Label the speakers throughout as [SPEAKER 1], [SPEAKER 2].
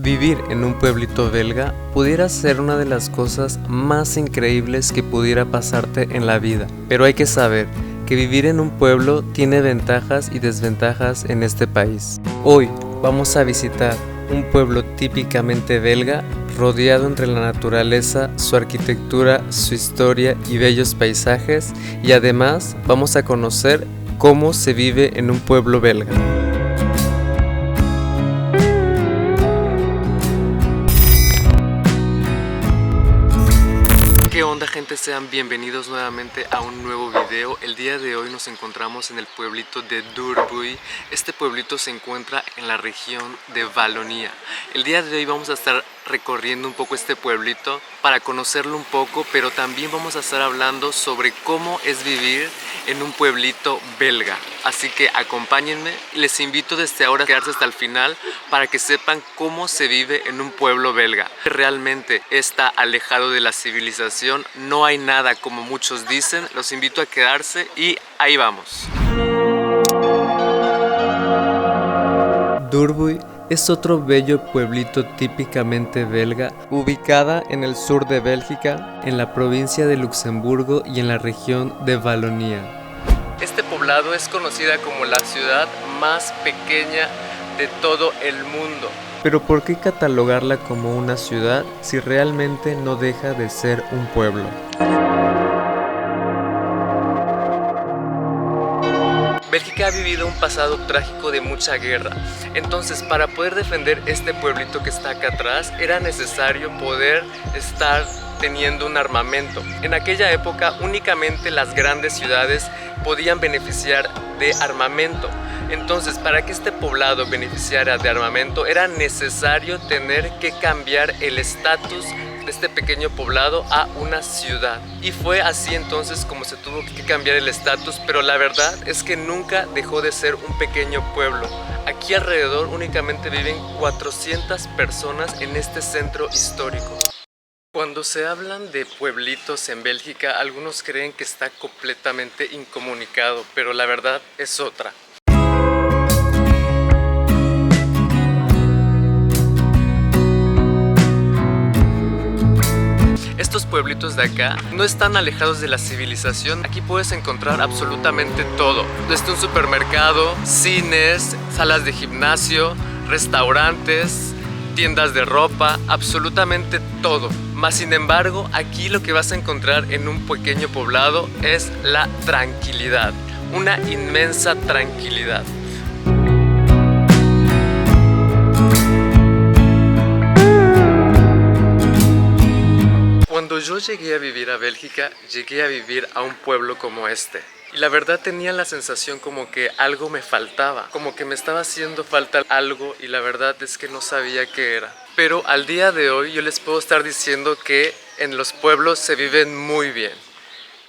[SPEAKER 1] Vivir en un pueblito belga pudiera ser una de las cosas más increíbles que pudiera pasarte en la vida, pero hay que saber que vivir en un pueblo tiene ventajas y desventajas en este país. Hoy vamos a visitar un pueblo típicamente belga, rodeado entre la naturaleza, su arquitectura, su historia y bellos paisajes, y además vamos a conocer cómo se vive en un pueblo belga. ¿Qué onda, gente? Sean bienvenidos nuevamente a un nuevo video. El día de hoy nos encontramos en el pueblito de Durbuy. Este pueblito se encuentra en la región de Valonia. El día de hoy vamos a estar recorriendo un poco este pueblito para conocerlo un poco, pero también vamos a estar hablando sobre cómo es vivir en un pueblito belga. Así que acompáñenme y les invito desde ahora a quedarse hasta el final para que sepan cómo se vive en un pueblo belga. Realmente está alejado de la civilización, no hay nada como muchos dicen. Los invito a quedarse y ahí vamos. Durbuy es otro bello pueblito típicamente belga, ubicada en el sur de Bélgica, en la provincia de Luxemburgo y en la región de Valonia. Este poblado es conocida como la ciudad más pequeña de todo el mundo. Pero ¿por qué catalogarla como una ciudad si realmente no deja de ser un pueblo? Bélgica ha vivido un pasado trágico de mucha guerra, entonces para poder defender este pueblito que está acá atrás era necesario poder estar teniendo un armamento. En aquella época únicamente las grandes ciudades podían beneficiar de armamento. Entonces, para que este poblado beneficiara de armamento era necesario tener que cambiar el estatus de este pequeño poblado a una ciudad. Y fue así entonces como se tuvo que cambiar el estatus, pero la verdad es que nunca dejó de ser un pequeño pueblo. Aquí alrededor únicamente viven 400 personas en este centro histórico. Cuando se hablan de pueblitos en Bélgica, algunos creen que está completamente incomunicado, pero la verdad es otra. Estos pueblitos de acá no están alejados de la civilización. Aquí puedes encontrar absolutamente todo, desde un supermercado, cines, salas de gimnasio, restaurantes, tiendas de ropa, absolutamente todo. Mas sin embargo, aquí lo que vas a encontrar en un pequeño poblado es la tranquilidad, una inmensa tranquilidad. Cuando yo llegué a vivir a Bélgica, llegué a vivir a un pueblo como este. Y la verdad tenía la sensación como que algo me faltaba, como que me estaba haciendo falta algo y la verdad es que no sabía qué era. Pero al día de hoy yo les puedo estar diciendo que en los pueblos se viven muy bien.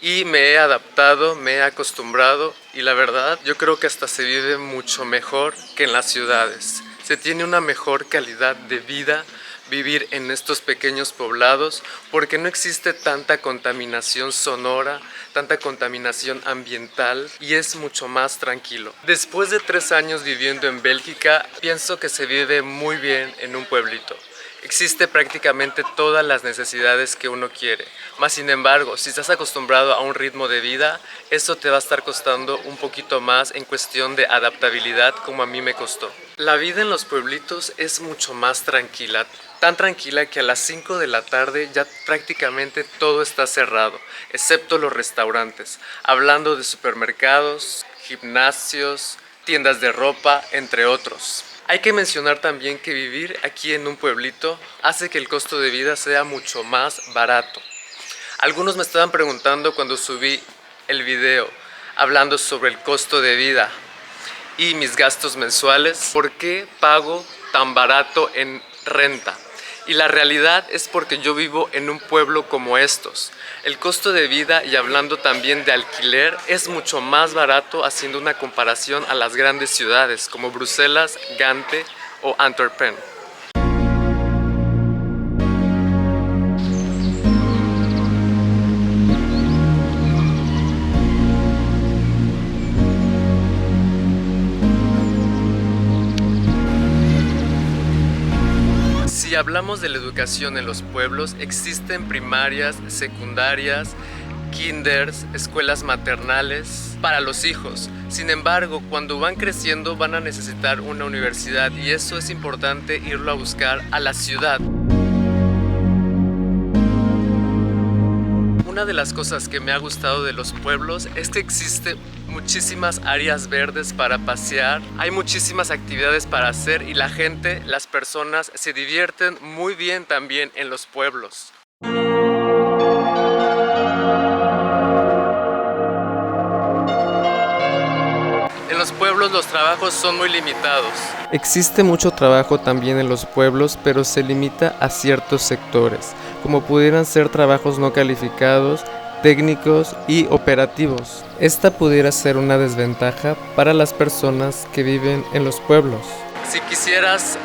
[SPEAKER 1] Y me he adaptado, me he acostumbrado y la verdad yo creo que hasta se vive mucho mejor que en las ciudades. Se tiene una mejor calidad de vida vivir en estos pequeños poblados porque no existe tanta contaminación sonora, tanta contaminación ambiental y es mucho más tranquilo. Después de 3 años viviendo en Bélgica, pienso que se vive muy bien en un pueblito. Existe prácticamente todas las necesidades que uno quiere, mas sin embargo, si estás acostumbrado a un ritmo de vida, eso te va a estar costando un poquito más en cuestión de adaptabilidad como a mí me costó. La vida en los pueblitos es mucho más tranquila, tan tranquila que a las 5 de la tarde ya prácticamente todo está cerrado, excepto los restaurantes, hablando de supermercados, gimnasios, tiendas de ropa, entre otros. Hay que mencionar también que vivir aquí en un pueblito hace que el costo de vida sea mucho más barato. Algunos me estaban preguntando cuando subí el video hablando sobre el costo de vida y mis gastos mensuales, ¿por qué pago tan barato en renta? Y la realidad es porque yo vivo en un pueblo como estos. El costo de vida y hablando también de alquiler es mucho más barato haciendo una comparación a las grandes ciudades como Bruselas, Gante o Antwerpen. Si hablamos de la educación en los pueblos, existen primarias, secundarias, kinders, escuelas maternales para los hijos. Sin embargo, cuando van creciendo van a necesitar una universidad y eso es importante irlo a buscar a la ciudad. Una de las cosas que me ha gustado de los pueblos es que existen muchísimas áreas verdes para pasear, hay muchísimas actividades para hacer y la gente, las personas se divierten muy bien también en los pueblos. En los pueblos los trabajos son muy limitados. Existe mucho trabajo también en los pueblos, pero se limita a ciertos sectores, como pudieran ser trabajos no calificados, técnicos y operativos. Esta pudiera ser una desventaja para las personas que viven en los pueblos. Si quisieras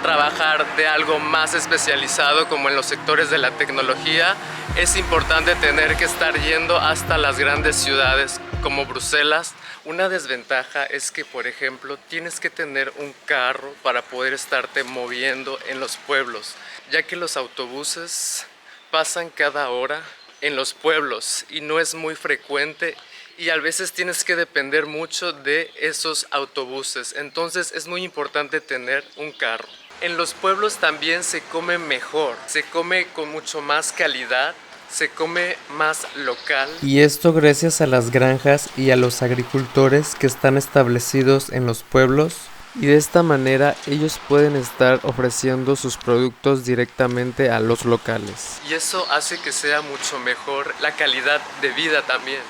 [SPEAKER 1] trabajar de algo más especializado como en los sectores de la tecnología, es importante tener que estar yendo hasta las grandes ciudades como Bruselas. Una desventaja es que, por ejemplo, tienes que tener un carro para poder estarte moviendo en los pueblos, ya que los autobuses pasan cada hora en los pueblos y no es muy frecuente y a veces tienes que depender mucho de esos autobuses. Entonces es muy importante tener un carro. En los pueblos también se come mejor, se come con mucho más calidad, se come más local. Y esto gracias a las granjas y a los agricultores que están establecidos en los pueblos. Y de esta manera ellos pueden estar ofreciendo sus productos directamente a los locales. Y eso hace que sea mucho mejor la calidad de vida también.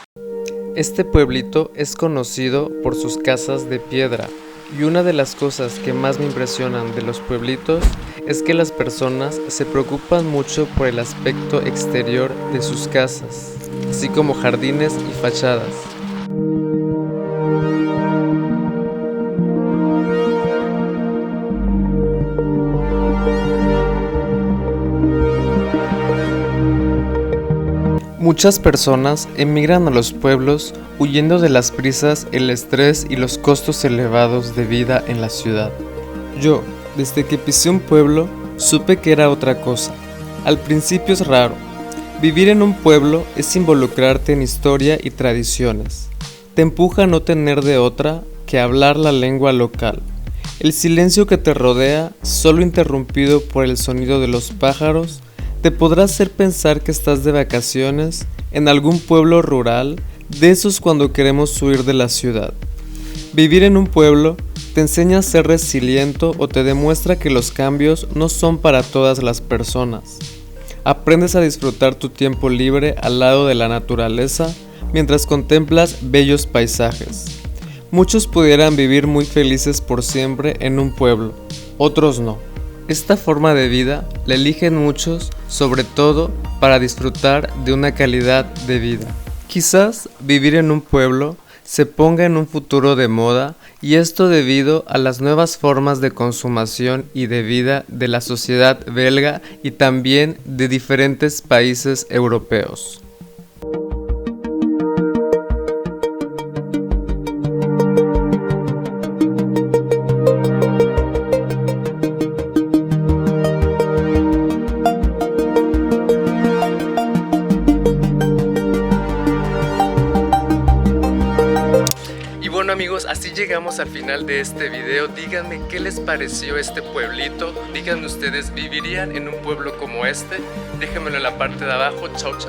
[SPEAKER 1] Este pueblito es conocido por sus casas de piedra. Y una de las cosas que más me impresionan de los pueblitos es que las personas se preocupan mucho por el aspecto exterior de sus casas, así como jardines y fachadas. Muchas personas emigran a los pueblos huyendo de las prisas, el estrés y los costos elevados de vida en la ciudad. Yo, desde que pisé un pueblo, supe que era otra cosa. Al principio es raro. Vivir en un pueblo es involucrarte en historia y tradiciones. Te empuja a no tener de otra que hablar la lengua local. El silencio que te rodea, solo interrumpido por el sonido de los pájaros, te podrá hacer pensar que estás de vacaciones en algún pueblo rural, de esos cuando queremos huir de la ciudad. Vivir en un pueblo te enseña a ser resiliente o te demuestra que los cambios no son para todas las personas. Aprendes a disfrutar tu tiempo libre al lado de la naturaleza mientras contemplas bellos paisajes. Muchos pudieran vivir muy felices por siempre en un pueblo, otros no. Esta forma de vida la eligen muchos, sobre todo para disfrutar de una calidad de vida. Quizás vivir en un pueblo se ponga en un futuro de moda y esto debido a las nuevas formas de consumación y de vida de la sociedad belga y también de diferentes países europeos. Bueno amigos, así llegamos al final de este video. Díganme qué les pareció este pueblito. Díganme ustedes, ¿vivirían en un pueblo como este? Déjenmelo en la parte de abajo. Chau, chau.